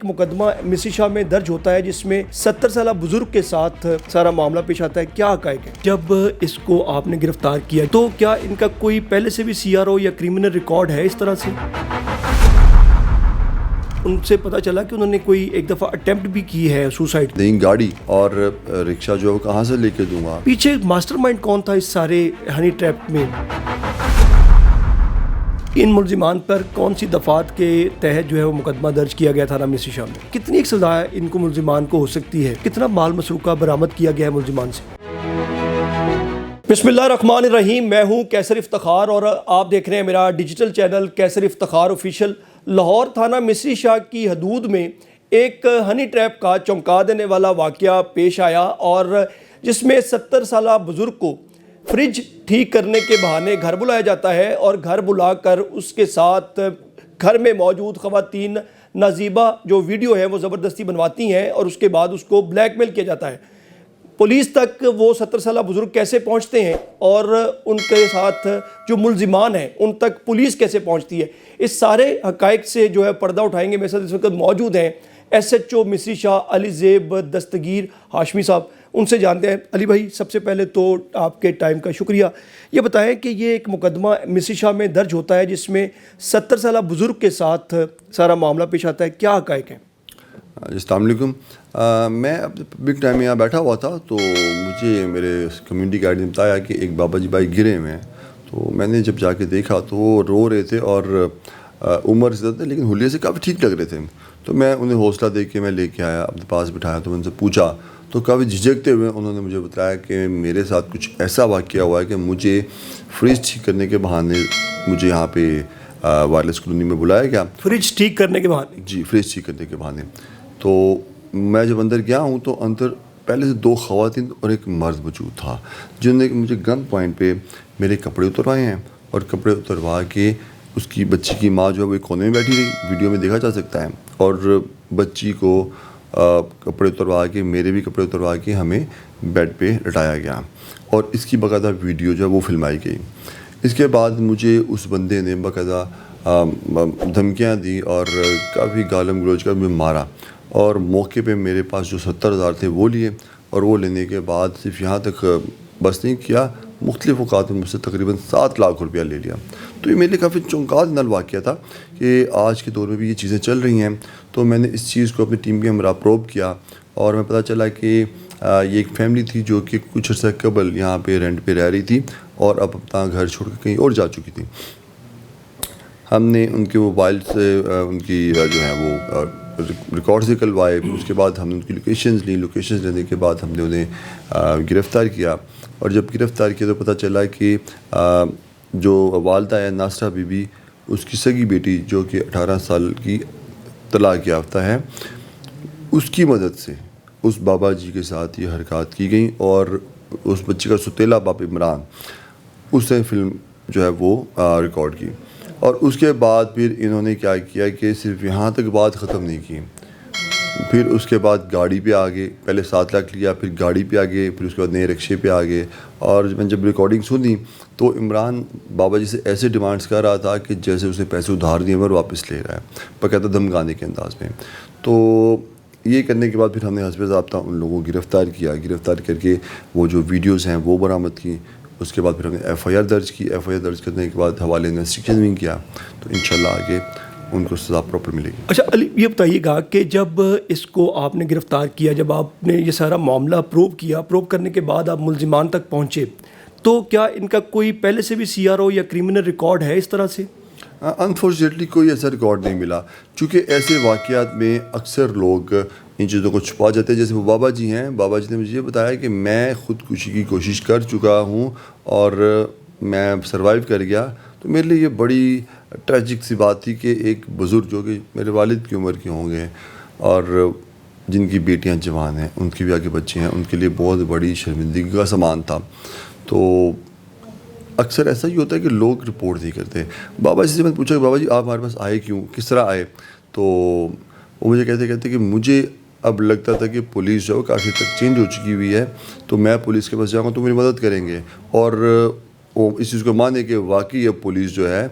مقدمہ مصری شاہ میں درج ہوتا ہے جس میں 70 سالہ بزرگ کے ساتھ سارا معاملہ پیش آتا ہے. کیا حقائق ہے؟ جب اس کو آپ نے گرفتار کیا تو کیا ان کا کوئی پہلے سے بھی سی آر او یا کریمنل ریکارڈ ہے اس طرح سے؟ ان سے پتا چلا کہ انہوں نے کوئی ایک دفعہ اٹیمپٹ بھی کی ہے سوسائڈ. نہیں گاڑی اور رکشہ جو ہے کہاں سے لے کے دوں گا. پیچھے ماسٹر مائنڈ کون تھا اس سارے ہنی ٹریپ میں؟ ان ملزمان پر کون سی دفعات کے تحت جو ہے وہ مقدمہ درج کیا گیا تھا مصری شاہ میں؟ کتنی ایک سزا ان کو ملزمان کو ہو سکتی ہے؟ کتنا مال مسروقہ برآمد کیا گیا ہے ملزمان سے؟ بسم اللہ الرحمن الرحیم. میں ہوں کیسر افتخار اور آپ دیکھ رہے ہیں میرا ڈیجیٹل چینل کیسر افتخار آفیشیل. لاہور تھانہ مصری شاہ کی حدود میں ایک ہنی ٹریپ کا چونکا دینے والا واقعہ پیش آیا اور جس میں 70 سالہ بزرگ کو فریج ٹھیک کرنے کے بہانے گھر بلایا جاتا ہے اور گھر بلا کر اس کے ساتھ گھر میں موجود خواتین نازیبہ جو ویڈیو ہے وہ زبردستی بنواتی ہیں اور اس کے بعد اس کو بلیک میل کیا جاتا ہے. پولیس تک وہ 70 سالہ بزرگ کیسے پہنچتے ہیں اور ان کے ساتھ جو ملزمان ہیں ان تک پولیس کیسے پہنچتی ہے، اس سارے حقائق سے جو ہے پردہ اٹھائیں گے. میرے ساتھ اس وقت موجود ہیں ایس ایچ او مصری شاہ علی زیب دستگیر ہاشمی صاحب. ان سے جانتے ہیں. علی بھائی، سب سے پہلے تو آپ کے ٹائم کا شکریہ. یہ بتائیں کہ یہ ایک مقدمہ مصری شاہ میں درج ہوتا ہے جس میں 70 سالہ بزرگ کے ساتھ سارا معاملہ پیش آتا ہے. کیا حقائق ہیں؟ السلام علیکم. میں اپنے پبلک ٹائم میں یہاں بیٹھا ہوا تھا تو مجھے میرے کمیونٹی گائیڈ نے بتایا کہ ایک بابا جی بھائی گرے ہوئے ہیں. تو میں نے جب جا کے دیکھا تو وہ رو رہے تھے اور عمر زیادہ تھے لیکن حلیے سے کافی ٹھیک لگ رہے تھے. تو میں انہیں حوصلہ دے کے میں لے کے آیا، اپنے پاس بٹھایا. تو میں ان سے پوچھا تو کافی جھجکتے ہوئے انہوں نے مجھے بتایا کہ میرے ساتھ کچھ ایسا واقعہ ہوا ہے کہ مجھے فریج ٹھیک کرنے کے بہانے مجھے یہاں پہ وائرلیس کالونی میں بلایا گیا. فریج ٹھیک کرنے کے بہانے؟ جی، فریج ٹھیک کرنے کے بہانے. تو میں جب اندر گیا ہوں تو اندر پہلے سے 2 خواتین اور ایک مرد موجود تھا جنہوں نے مجھے گن پوائنٹ پہ میرے کپڑے اتروائے ہیں اور کپڑے اتروا کے اس کی بچی کی ماں جو ہے وہ ایک کونے میں بیٹھی رہی، ویڈیو میں دیکھا جا سکتا ہے. اور بچی کو کپڑے اتروا کے، میرے بھی کپڑے اتروا کے ہمیں بیڈ پہ لٹایا گیا اور اس کی باقاعدہ ویڈیو جو ہے وہ فلمائی گئی. اس کے بعد مجھے اس بندے نے باقاعدہ دھمکیاں دی اور کافی گالم گلوچ کر مجھے مارا اور موقع پہ میرے پاس جو 70,000 تھے وہ لیے اور وہ لینے کے بعد صرف یہاں تک بس نہیں کیا، مختلف اوقات میں مجھ سے تقریباً 7 لاکھ روپیہ لے لیا. تو یہ میرے لیے کافی چونکا دینے والا واقعہ تھا کہ آج کے دور میں بھی یہ چیزیں چل رہی ہیں. تو میں نے اس چیز کو اپنی ٹیم کے ہمراہ پروب کیا اور میں پتہ چلا کہ یہ ایک فیملی تھی جو کہ کچھ عرصہ قبل یہاں پہ رینٹ پہ رہ رہی تھی اور اب اپنا گھر چھوڑ کے کہیں اور جا چکی تھی. ہم نے ان کے موبائل سے ان کی جو ہے وہ ریکارڈز نکلوائے. اس کے بعد ہم نے ان کی لوکیشنز لی. لوکیشنز لینے کے بعد ہم نے انہیں گرفتار کیا اور جب گرفتار کیا تو پتہ چلا کہ جو والدہ ہے ناصرہ بی بی، اس کی سگی بیٹی جو کہ 18 سال کی طلاق یافتہ ہے، اس کی مدد سے اس بابا جی کے ساتھ یہ حرکات کی گئیں اور اس بچے کا ستیلا باپ عمران اس نے فلم جو ہے وہ ریکارڈ کی. اور اس کے بعد پھر انہوں نے کیا کیا کہ صرف یہاں تک بات ختم نہیں کی، پھر اس کے بعد گاڑی پہ آگے، پہلے 7 لاکھ لیا، پھر گاڑی پہ آگے، پھر اس کے بعد نئے رکشے پہ آگے. اور میں جب ریکارڈنگ سنی تو عمران بابا جی سے ایسے ڈیمانڈس کر رہا تھا کہ جیسے اس نے پیسے ادھار دیے اور واپس لے رہا ہے، باقاعدہ دھمکانے کے انداز میں. تو یہ کرنے کے بعد پھر ہم نے حسب ضابطہ ان لوگوں کو گرفتار کر کے وہ جو ویڈیوز ہیں وہ برآمد کی. اس کے بعد پھر ہم نے ایف آئی آر درج کی. ایف آئی آر درج کرنے کے بعد حوالے انویسٹیگیشن بھی کیا. تو انشاءاللہ آگے ان کو سزا پراپر ملے گی. اچھا علی، یہ بتائیے گا کہ جب اس کو آپ نے گرفتار کیا، جب آپ نے یہ سارا معاملہ پروو کرنے کے بعد آپ ملزمان تک پہنچے، تو کیا ان کا کوئی پہلے سے بھی سی آر او یا کریمنل ریکارڈ ہے اس طرح سے؟ انفارچونیٹلی کوئی ایسا ریکارڈ نہیں ملا، چونکہ ایسے واقعات میں اکثر لوگ ان چیزوں کو چھپا جاتے ہیں. جیسے وہ بابا جی ہیں، بابا جی نے مجھے یہ بتایا کہ میں خودکشی کی کوشش کر چکا ہوں اور میں سروائیو کر گیا. تو میرے لیے یہ بڑی ٹریجک سی بات تھی کہ ایک بزرگ جو کہ میرے والد کی عمر کے ہوں گے اور جن کی بیٹیاں جوان ہیں، ان کے بھی آگے بچے ہیں، ان کے لیے بہت بڑی شرمندگی کا سامان تھا. تو اکثر ایسا ہی ہوتا ہے کہ لوگ رپورٹ نہیں کرتے. بابا جی سے میں نے پوچھا کہ بابا جی آپ ہمارے پاس آئے کیوں، کس طرح آئے؟ تو وہ مجھے کہتے کہ مجھے اب لگتا تھا کہ پولیس جو کافی تک چینج ہو چکی ہوئی ہے، تو میں پولیس کے پاس جاؤں گا تو میری مدد کریں گے. اور وہ اس چیز کو مانے کہ واقعی اب پولیس جو ہے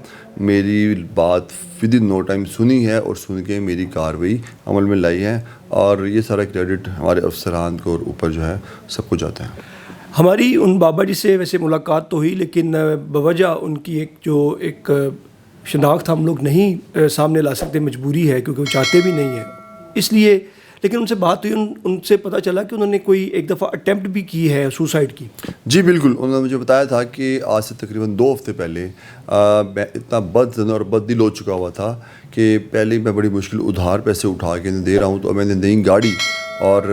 میری بات ود ان نو ٹائم سنی ہے اور سن کے میری کارروائی عمل میں لائی ہے، اور یہ سارا کریڈٹ ہمارے افسران کو اوپر جو ہے سب کو جاتا ہے۔ ہماری ان بابا جی سے ویسے ملاقات تو ہوئی، لیکن بوجہ ان کی ایک شناخت ہم لوگ نہیں سامنے لا سکتے، مجبوری ہے کیونکہ وہ چاہتے بھی نہیں ہیں، اس لیے لیکن ان سے بات ہوئی، ان سے پتہ چلا کہ انہوں نے کوئی ایک دفعہ اٹیمپٹ بھی کی ہے سوسائڈ کی۔ جی بالکل، انہوں نے مجھے بتایا تھا کہ آج سے تقریباً 2 ہفتے پہلے میں اتنا بدظن اور بد دل ہو چکا ہوا تھا کہ پہلے میں بڑی مشکل ادھار پیسے اٹھا کے دے رہا ہوں، تو میں نے نئی گاڑی اور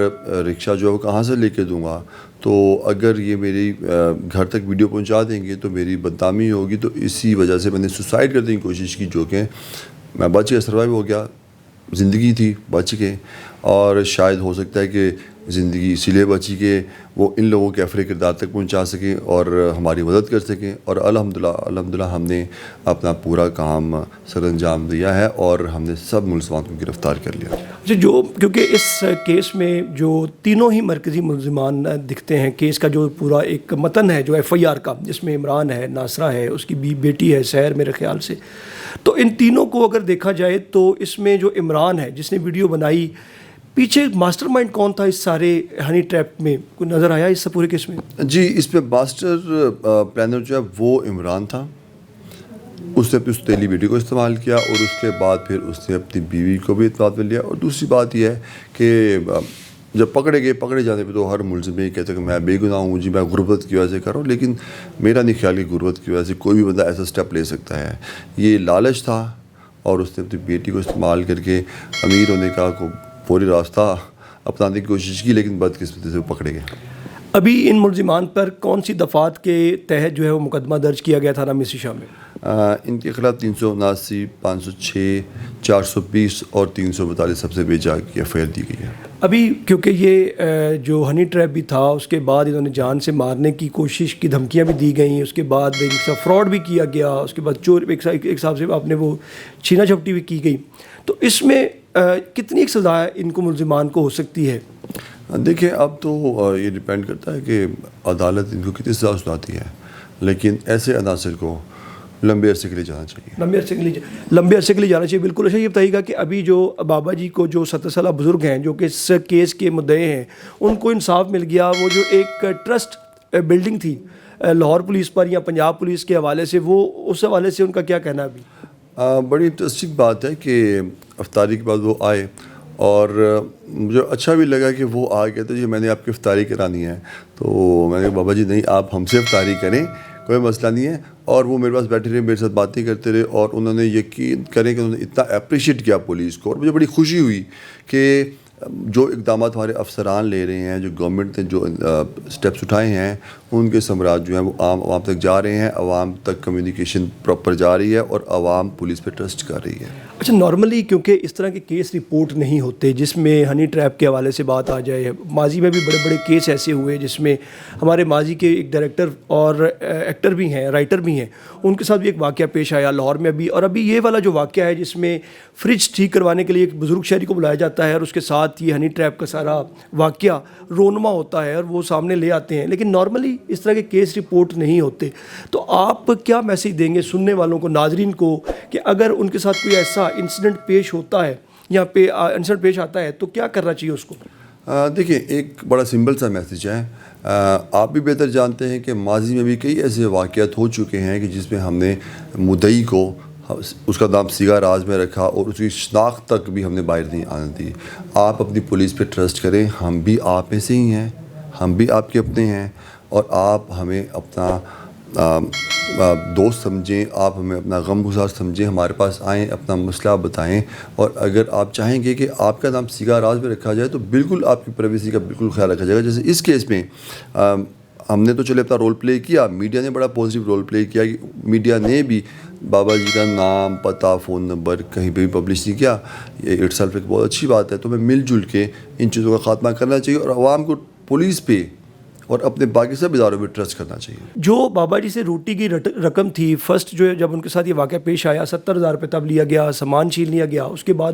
رکشہ جو ہے وہ کہاں سے لے کے دوں گا، تو اگر یہ میری گھر تک ویڈیو پہنچا دیں گے تو میری بدنامی ہوگی، تو اسی وجہ سے میں نے سوسائڈ کرنے کی کوشش کی، جو کہ میں بچ کے سروائیو ہو گیا، زندگی تھی بچ کے، اور شاید ہو سکتا ہے کہ زندگی اسی لیے بچی کہ وہ ان لوگوں کے افر کردار تک پہنچا سکیں اور ہماری مدد کر سکیں، اور الحمدللہ ہم نے اپنا پورا کام سر انجام دیا ہے اور ہم نے سب ملزمان کو گرفتار کر لیا۔ کیونکہ اس کیس میں جو تینوں ہی مرکزی ملزمان دکھتے ہیں، کیس کا جو پورا ایک متن ہے جو ایف آئی آر کا، جس میں عمران ہے، ناصرہ ہے، اس کی بیٹی ہے سحر میرے خیال سے، تو ان تینوں کو اگر دیکھا جائے تو اس میں جو عمران ہے جس نے ویڈیو بنائی، پیچھے ماسٹر مائنڈ کون تھا اس سارے ہنی ٹریپ میں، کوئی نظر آیا اس سے پورے کیس میں؟ جی، اس پہ ماسٹر پلانر جو ہے وہ عمران تھا، اس نے اپنی اس تیلی بیٹی کو استعمال کیا، اور اس کے بعد پھر اس نے اپنی بیوی کو بھی اعتماد میں لیا، اور دوسری بات یہ ہے کہ جب پکڑے جانے پہ تو ہر ملزم یہ کہتا ہے کہ میں بے گناہ ہوں، جی میں غربت کی وجہ سے کر رہا ہوں، لیکن میرا نہیں خیال کہ غربت کی وجہ سے کوئی بھی بندہ ایسا اسٹیپ لے سکتا ہے۔ یہ لالچ تھا، اور اس نے اپنی بیٹی کو استعمال کر کے امیر ہونے کا پوری راستہ اپنانے کی کوشش کی، لیکن بدقسمتی سے وہ پکڑے گئے۔ ابھی ان ملزمان پر کون سی دفعات کے تحت جو ہے وہ مقدمہ درج کیا گیا تھانہ مصری شاہ میں؟ ان کے خلاف 379، 506، 420 اور 342 سب سے بے جا کی ایف آئی آر دی گئی ہے۔ ابھی کیونکہ یہ جو ہنی ٹریپ بھی تھا، اس کے بعد انہوں نے جان سے مارنے کی کوشش کی، دھمکیاں بھی دی گئیں، اس کے بعد ایک ساتھ فراڈ بھی کیا گیا، اس کے بعد چور ایک حساب سے آپ نے وہ چھینا جھپٹی بھی کی گئی، تو اس میں کتنی ایک سزا ان کو ملزمان کو ہو سکتی ہے؟ دیکھیں، اب تو یہ ڈیپینڈ کرتا ہے کہ عدالت ان کو کتنی سزا سناتی ہے، لیکن ایسے عناصر کو لمبے عرصے کے لیے جانا چاہیے۔ لمبے عرصے کے لیے جانا چاہیے، بالکل۔ اچھا، یہ بتائیے گا کہ ابھی جو بابا جی کو جو 70 سالہ بزرگ ہیں جو کہ اس کیس کے مدعے ہیں، ان کو انصاف مل گیا، وہ جو ایک ٹرسٹ بلڈنگ تھی لاہور پولیس پر یا پنجاب پولیس کے حوالے سے، وہ اس حوالے سے ان کا کیا کہنا ہے ابھی؟ بڑی انٹرسٹنگ بات ہے کہ افطاری کے بعد وہ آئے، اور مجھے اچھا بھی لگا کہ وہ آ گئے، تو جی میں نے آپ کی افطاری کرانی ہے، تو میں نے کہا بابا جی نہیں، آپ ہم سے افطاری کریں، کوئی مسئلہ نہیں ہے، اور وہ میرے پاس بیٹھے رہے، میرے ساتھ باتیں کرتے رہے، اور انہوں نے یقین کریں کہ انہوں نے اتنا اپریشیٹ کیا پولیس کو، اور مجھے بڑی خوشی ہوئی کہ جو اقدامات ہمارے افسران لے رہے ہیں، جو گورنمنٹ نے جو سٹیپس اٹھائے ہیں، ان کے ثمرات جو ہیں وہ عوام تک جا رہے ہیں، عوام تک کمیونیکیشن پراپر جا رہی ہے، اور عوام پولیس پہ ٹرسٹ کر رہی ہے۔ اچھا، نارملی کیونکہ اس طرح کے کیس رپورٹ نہیں ہوتے جس میں ہنی ٹریپ کے حوالے سے بات آ جائے، ماضی میں بھی بڑے بڑے کیس ایسے ہوئے جس میں ہمارے ماضی کے ایک ڈائریکٹر اور ایکٹر بھی ہیں، رائٹر بھی ہیں، ان کے ساتھ بھی ایک واقعہ پیش آیا لاہور میں بھی، اور ابھی یہ والا جو واقعہ ہے جس میں فریج ٹھیک کروانے کے لیے ایک بزرگ شہری کو بلایا جاتا ہے، اور اس کے ساتھ یہ ہنی ٹریپ کا سارا واقعہ رونما ہوتا ہے اور وہ سامنے لے آتے ہیں، لیکن نارملی اس طرح کے کیس رپورٹ نہیں ہوتے، تو آپ کیا میسیج دیں گے سننے والوں کو، ناظرین کو، کہ اگر ان کے ساتھ کوئی ایسا انسیڈنٹ پیش ہوتا ہے یا انسیڈنٹ پیش آتا ہے تو کیا کرنا چاہیے اس کو؟ دیکھیں، ایک بڑا سمپل سا میسیج ہے، آپ بھی بہتر جانتے ہیں کہ ماضی میں بھی کئی ایسے واقعات ہو چکے ہیں کہ جس میں ہم نے مدعی کو اس کا نام سیگا راز میں رکھا، اور اس کی شناخت تک بھی ہم نے باہر نہیں آنے دی۔ آپ اپنی پولیس پہ ٹرسٹ کریں، ہم بھی آپ میں سے ہی ہیں، ہم بھی آپ کے اپنے ہیں، اور آپ ہمیں اپنا دوست سمجھیں، آپ ہمیں اپنا غم گزار سمجھیں، ہمارے پاس آئیں، اپنا مسئلہ بتائیں، اور اگر آپ چاہیں گے کہ آپ کا نام سیگا راز میں رکھا جائے تو بالکل آپ کی پرائیویسی کا بالکل خیال رکھا جائے گا۔ جیسے اس کیس میں ہم نے تو چلے اپنا رول پلے کیا، میڈیا نے بڑا پازیٹیو رول پلے کیا، کہ میڈیا نے بھی بابا جی کا نام، پتہ، فون نمبر کہیں پہ بھی پبلش نہیں کیا، یہ اٹ سیلف ایک بہت اچھی بات ہے۔ تو ہمیں مل جل کے ان چیزوں کا خاتمہ کرنا چاہیے، اور عوام کو پولیس پہ اور اپنے باقی سب اداروں پہ ٹرسٹ کرنا چاہیے۔ جو بابا جی سے روٹی کی رقم تھی، فرسٹ جو ہے جب ان کے ساتھ یہ واقعہ پیش آیا 70,000 روپے تب لیا گیا، سامان چھین لیا گیا، اس کے بعد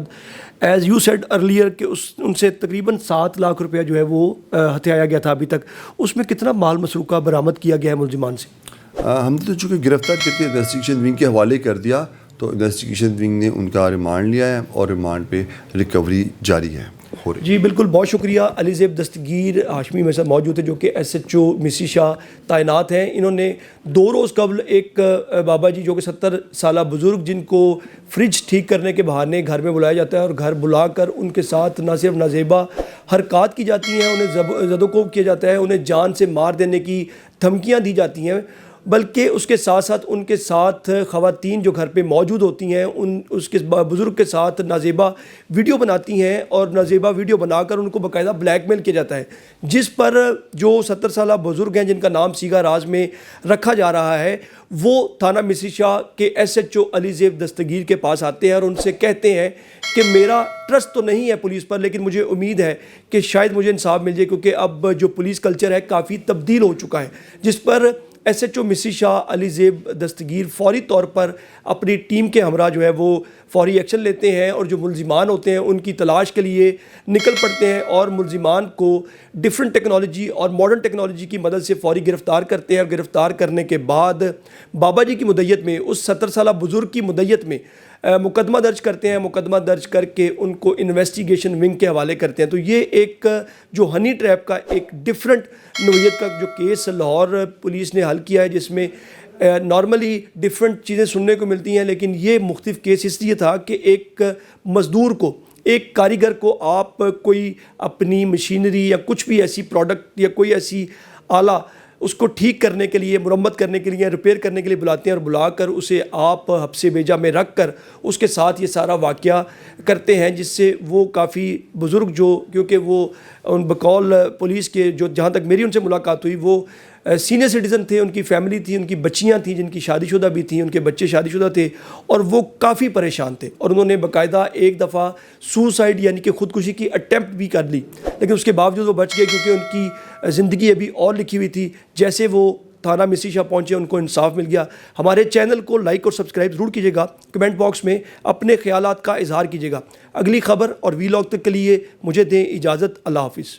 ایز یو سیڈ ارلیئر کہ ان سے تقریباً 7 لاکھ روپیہ جو ہے وہ ہتھیایا گیا تھا ابھی تک، اس میں کتنا مال مسروقہ برآمد کیا گیا ہے ملزمان سے؟ ہم نے تو چونکہ گرفتار کر کے انویسٹیگیشن ونگ کے حوالے کر دیا، تو انویسٹیگیشن ونگ نے ان کا ریمانڈ لیا ہے اور ریمانڈ پہ ریکوری جاری ہے ہو رہی ہے۔ جی بالکل، بہت شکریہ۔ علی زیب دستگیر ہاشمی میرے ساتھ موجود ہے جو کہ ایس ایچ او مسی شاہ تعینات ہیں۔ انہوں نے 2 روز قبل ایک بابا جی جو کہ 70 سالہ بزرگ، جن کو فریج ٹھیک کرنے کے بہانے گھر میں بلایا جاتا ہے اور گھر بلا کر ان کے ساتھ نہ صرف نازیبا حرکات کی جاتی ہیں، انہیں زد و کوب کیا جاتا ہے، انہیں جان سے مار دینے کی دھمکیاں دی جاتی ہیں، بلکہ اس کے ساتھ ساتھ ان کے ساتھ خواتین جو گھر پہ موجود ہوتی ہیں اس کے بزرگ کے ساتھ نازیبا ویڈیو بناتی ہیں، اور نازیبا ویڈیو بنا کر ان کو باقاعدہ بلیک میل کیا جاتا ہے، جس پر جو 70 سالہ بزرگ ہیں جن کا نام سیگا راز میں رکھا جا رہا ہے، وہ تھانہ مسی شاہ کے ایس ایچ او علی زیب دستگیر کے پاس آتے ہیں اور ان سے کہتے ہیں کہ میرا ٹرسٹ تو نہیں ہے پولیس پر، لیکن مجھے امید ہے کہ شاید مجھے انصاف مل جائے، کیونکہ اب جو پولیس کلچر ہے کافی تبدیل ہو چکا ہے، جس پر ایس ایچ او مسی شاہ علی زیب دستگیر فوری طور پر اپنی ٹیم کے ہمراہ جو ہے وہ فوری ایکشن لیتے ہیں اور جو ملزمان ہوتے ہیں ان کی تلاش کے لیے نکل پڑتے ہیں، اور ملزمان کو ڈیفرنٹ ٹیکنالوجی اور ماڈرن ٹیکنالوجی کی مدد سے فوری گرفتار کرتے ہیں، اور گرفتار کرنے کے بعد بابا جی کی مدیت میں، اس 70 سالہ بزرگ کی مدیت میں مقدمہ درج کرتے ہیں، مقدمہ درج کر کے ان کو انویسٹیگیشن ونگ کے حوالے کرتے ہیں۔ تو یہ ایک جو ہنی ٹریپ کا ایک ڈیفرنٹ نوعیت کا جو کیس لاہور پولیس نے حل کیا ہے، جس میں نارملی ڈیفرنٹ چیزیں سننے کو ملتی ہیں، لیکن یہ مختلف کیس اس لیے تھا کہ ایک مزدور کو، ایک کاریگر کو آپ کوئی اپنی مشینری یا کچھ بھی ایسی پروڈکٹ یا کوئی ایسی آلہ اس کو ٹھیک کرنے کے لیے، مرمت کرنے کے لیے، ریپیئر کرنے کے لیے بلاتے ہیں، اور بلا کر اسے آپ حبس بیجا میں رکھ کر اس کے ساتھ یہ سارا واقعہ کرتے ہیں، جس سے وہ کافی بزرگ جو، کیونکہ وہ ان بقول پولیس کے جو جہاں تک میری ان سے ملاقات ہوئی، وہ سینئر سٹیزن تھے، ان کی فیملی تھی، ان کی بچیاں تھیں جن کی شادی شدہ بھی تھیں، ان کے بچے شادی شدہ تھے، اور وہ کافی پریشان تھے، اور انہوں نے باقاعدہ ایک دفعہ سوسائڈ یعنی کہ خودکشی کی اٹیمپٹ بھی کر لی، لیکن اس کے باوجود وہ بچ گئے کیونکہ ان کی زندگی ابھی اور لکھی ہوئی تھی۔ جیسے وہ تھانہ مسی شاہ پہنچے ان کو انصاف مل گیا۔ ہمارے چینل کو لائک اور سبسکرائب ضرور کیجیے گا، کمنٹ باکس میں اپنے خیالات کا اظہار کیجیے گا۔ اگلی خبر اور ویلاگ تک کے لیے مجھے دیں اجازت، اللہ حافظ۔